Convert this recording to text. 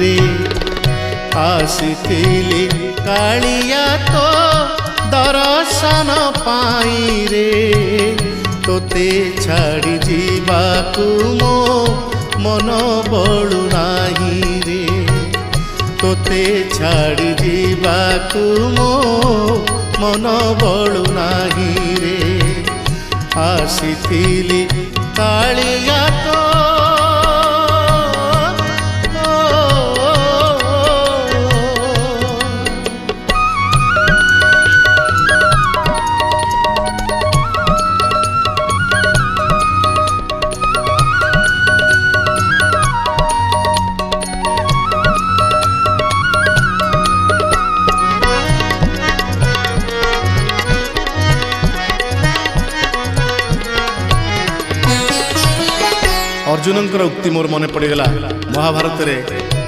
रे आसीथिली कालिया तो दर्शन पाई रे तोते छाड़ी जीवाकू मो मन बळु नाही रे तोते छाड़ी जीवाकू मो मन बळु नाही रे आसीथिली कालिया तो अर्जुन उक्ति मोर मन पड़गला महाभारत रे